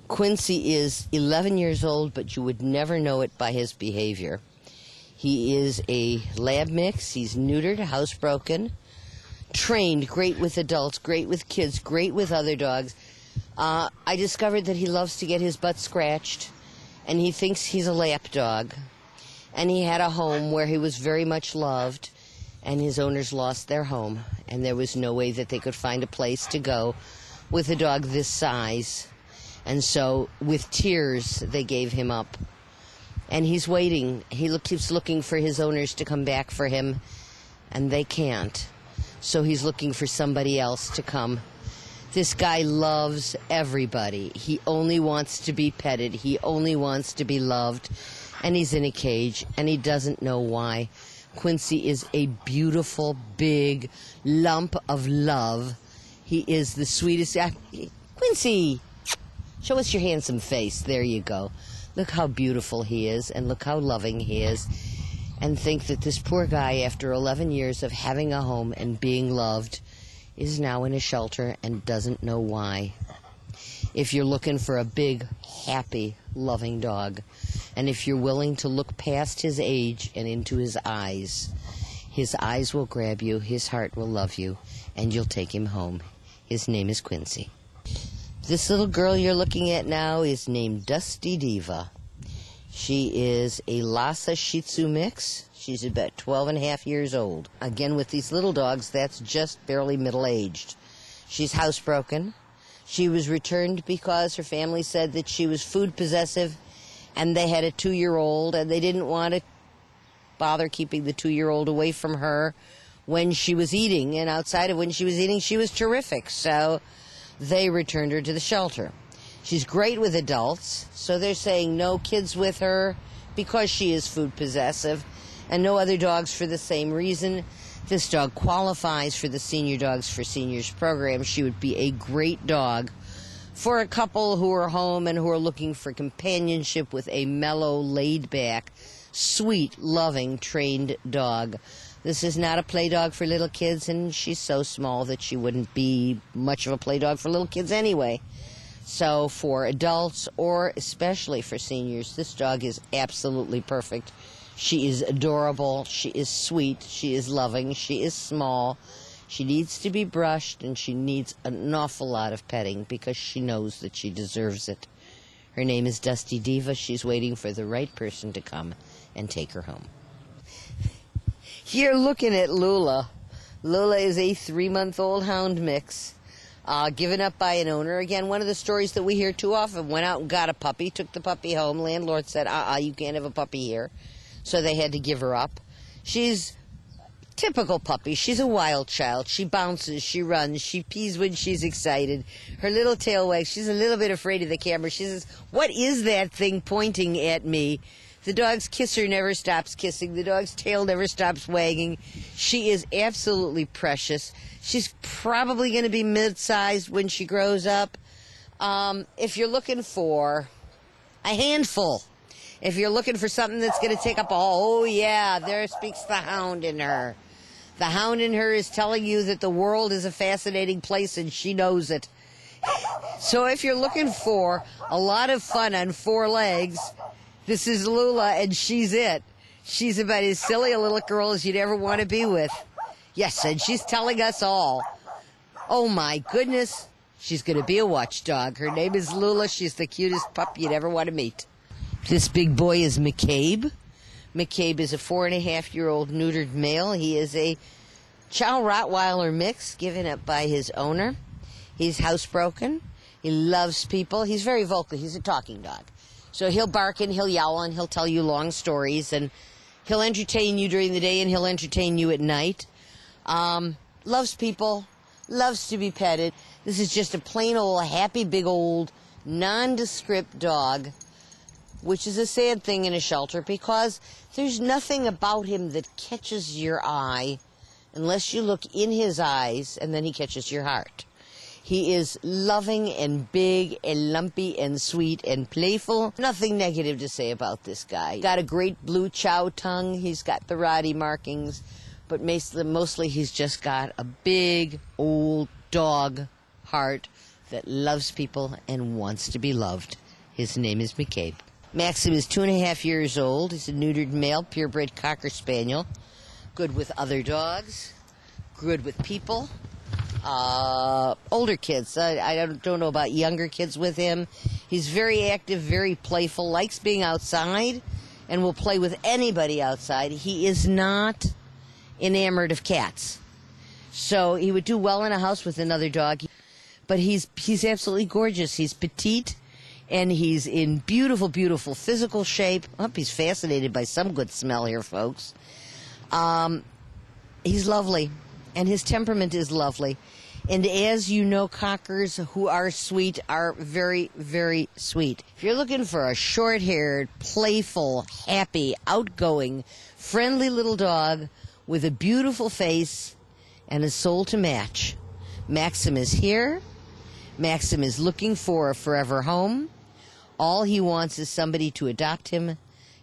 Quincy is 11 years old, but you would never know it by his behavior. He is a lab mix. He's neutered, housebroken, trained, great with adults, great with kids, great with other dogs. I discovered that he loves to get his butt scratched, and he thinks he's a lap dog. And he had a home where he was very much loved, and his owners lost their home, and there was no way that they could find a place to go with a dog this size. And so, with tears, they gave him up. And he's waiting. He keeps looking for his owners to come back for him, and they can't. So he's looking for somebody else to come. This guy loves everybody. He only wants to be petted. He only wants to be loved. And he's in a cage, and he doesn't know why. Quincy is a beautiful, big lump of love. He is the sweetest. Quincy! Show us your handsome face. There you go. Look how beautiful he is, and look how loving he is. And think that this poor guy, after 11 years of having a home and being loved, is now in a shelter and doesn't know why. If you're looking for a big, happy, loving dog, and if you're willing to look past his age and into his eyes will grab you, his heart will love you, and you'll take him home. His name is Quincy. This little girl you're looking at now is named Dusty Diva. She is a Lhasa Shih Tzu mix. She's about 12 and a half years old. Again, with these little dogs, that's just barely middle-aged. She's housebroken. She was returned because her family said that she was food possessive, and they had a 2-year-old, and they didn't want to bother keeping the 2-year-old away from her when she was eating. And outside of when she was eating, she was terrific. So they returned her to the shelter. She's great with adults, so they're saying no kids with her because she is food possessive, and no other dogs for the same reason. This dog qualifies for the Senior Dogs for Seniors program. She would be a great dog for a couple who are home and who are looking for companionship with a mellow, laid-back, sweet, loving, trained dog. This is not a play dog for little kids, and she's so small that she wouldn't be much of a play dog for little kids anyway. So for adults, or especially for seniors, this dog is absolutely perfect. She is adorable, she is sweet, she is loving, she is small. She needs to be brushed, and she needs an awful lot of petting because she knows that she deserves it. Her name is Dusty Diva. She's waiting for the right person to come and take her home. You're looking at Lula. Lula is a 3-month-old hound mix, given up by an owner. Again, one of the stories that we hear too often. Went out and got a puppy, took the puppy home. Landlord said, you can't have a puppy here. So they had to give her up. She's typical puppy. She's a wild child. She bounces, she runs, she pees when she's excited. Her little tail wags. She's a little bit afraid of the camera. She says, "What is that thing pointing at me?" The dog's kisser never stops kissing. The dog's tail never stops wagging. She is absolutely precious. She's probably going to be mid-sized when she grows up. If you're looking for a handful, if you're looking for something that's going to take up all, oh yeah, there speaks the hound in her. The hound in her is telling you that the world is a fascinating place, and she knows it. So if you're looking for a lot of fun on 4 legs, this is Lula, and she's it. She's about as silly a little girl as you'd ever want to be with. Yes, and she's telling us all, oh my goodness, she's going to be a watchdog. Her name is Lula. She's the cutest pup you'd ever want to meet. This big boy is McCabe. McCabe is a 4-and-a-half-year-old neutered male. He is a Chow Rottweiler mix given up by his owner. He's housebroken. He loves people. He's very vocal. He's a talking dog. So he'll bark and he'll yowl and he'll tell you long stories, and he'll entertain you during the day and he'll entertain you at night. Loves people, loves to be petted. This is just a plain old, happy, big old, nondescript dog, which is a sad thing in a shelter because there's nothing about him that catches your eye unless you look in his eyes and then he catches your heart. He is loving and big and lumpy and sweet and playful. Nothing negative to say about this guy. Got a great blue chow tongue. He's got the Roddy markings, but mostly he's just got a big old dog heart that loves people and wants to be loved. His name is McCabe. Maxim is 2.5 years old. He's a neutered male, purebred Cocker Spaniel. Good with other dogs, good with people. Older kids. I don't know about younger kids with him. He's very active, very playful, likes being outside, and will play with anybody outside. He is not enamored of cats. So he would do well in a house with another dog. But he's absolutely gorgeous. He's petite, and he's in beautiful, beautiful physical shape. Oh, he's fascinated by some good smell here, folks. He's lovely, and his temperament is lovely. And as you know, Cockers who are sweet are very, very sweet. If you're looking for a short-haired, playful, happy, outgoing, friendly little dog with a beautiful face and a soul to match, Maxim is here. Maxim is looking for a forever home. All he wants is somebody to adopt him,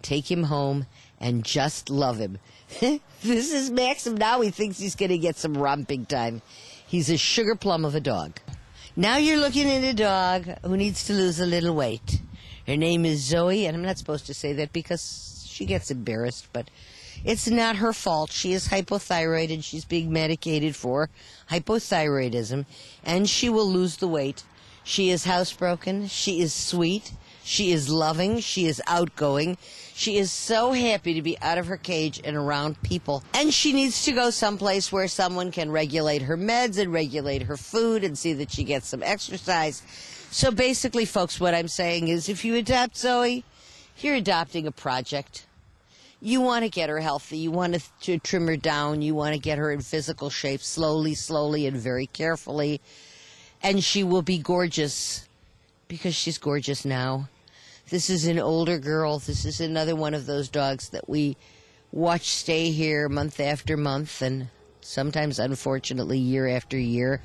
take him home, and just love him. This is Maxim now. He thinks he's going to get some romping time. He's a sugar plum of a dog. Now you're looking at a dog who needs to lose a little weight. Her name is Zoe, and I'm not supposed to say that because she gets embarrassed, but it's not her fault. She is hypothyroid, and she's being medicated for hypothyroidism, and she will lose the weight. She is housebroken. She is sweet. She is loving. She is outgoing. She is so happy to be out of her cage and around people. And she needs to go someplace where someone can regulate her meds and regulate her food and see that she gets some exercise. So basically, folks, what I'm saying is if you adopt Zoe, you're adopting a project. You want to get her healthy. You want to trim her down. You want to get her in physical shape slowly, slowly, and very carefully. And she will be gorgeous because she's gorgeous now. This is an older girl. This is another one of those dogs that we watch stay here month after month and sometimes, unfortunately, year after year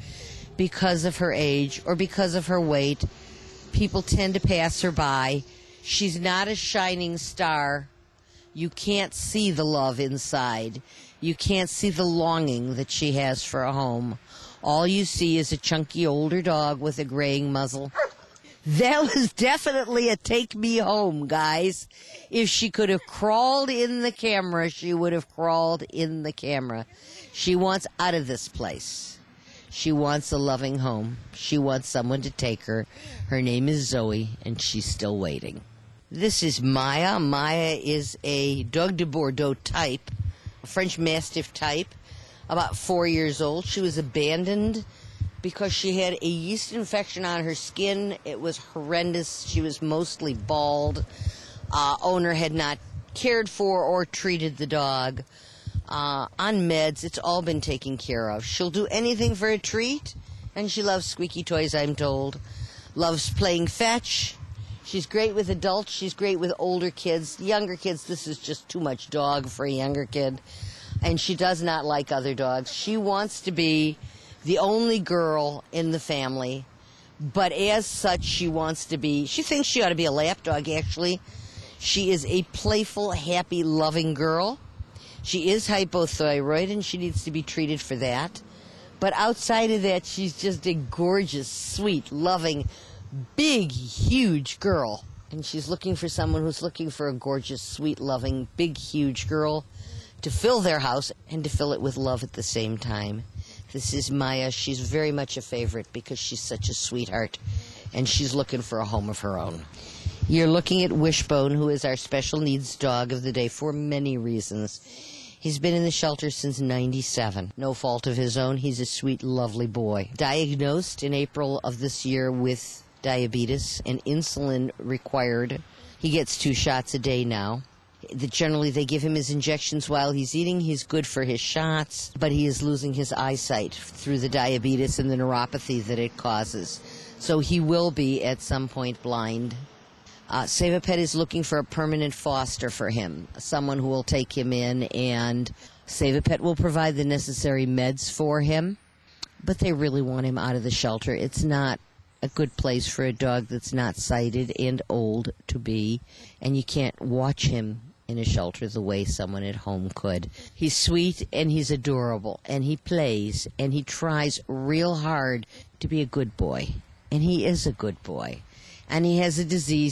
because of her age or because of her weight. People tend to pass her by. She's not a shining star. You can't see the love inside. You can't see the longing that she has for a home. All you see is a chunky older dog with a graying muzzle. That was definitely a take me home, guys. If she could have crawled in the camera, she would have crawled in the camera. She wants out of this place. She wants a loving home. She wants someone to take her. Her name is Zoe, and she's still waiting. This is Maya. Maya is a Dog de Bordeaux type, a French Mastiff type, about 4 years old. She was abandoned because she had a yeast infection on her skin. It was horrendous. She was mostly bald. Owner had not cared for or treated the dog. On meds, it's all been taken care of. She'll do anything for a treat, and she loves squeaky toys, I'm told. Loves playing fetch. She's great with adults. She's great with older kids. Younger kids, this is just too much dog for a younger kid. And she does not like other dogs. She wants to be the only girl in the family, but as such, she thinks she ought to be a lapdog, actually. She is a playful, happy, loving girl. She is hypothyroid, and she needs to be treated for that. But outside of that, she's just a gorgeous, sweet, loving, big, huge girl. And she's looking for someone who's looking for a gorgeous, sweet, loving, big, huge girl to fill their house and to fill it with love at the same time. This is Maya. She's very much a favorite because she's such a sweetheart, and she's looking for a home of her own. You're looking at Wishbone, who is our special needs dog of the day for many reasons. He's been in the shelter since '97. No fault of his own. He's a sweet, lovely boy. Diagnosed in April of this year with diabetes and insulin required. He gets 2 shots a day now. Generally, they give him his injections while he's eating. He's good for his shots, but he is losing his eyesight through the diabetes and the neuropathy that it causes. So he will be, at some point, blind. Save a Pet is looking for a permanent foster for him, someone who will take him in, and Save a Pet will provide the necessary meds for him, but they really want him out of the shelter. It's not a good place for a dog that's not sighted and old to be, and you can't watch him in a shelter the way someone at home could. He's sweet and he's adorable, and he plays and he tries real hard to be a good boy, And he is a good boy. And he has a disease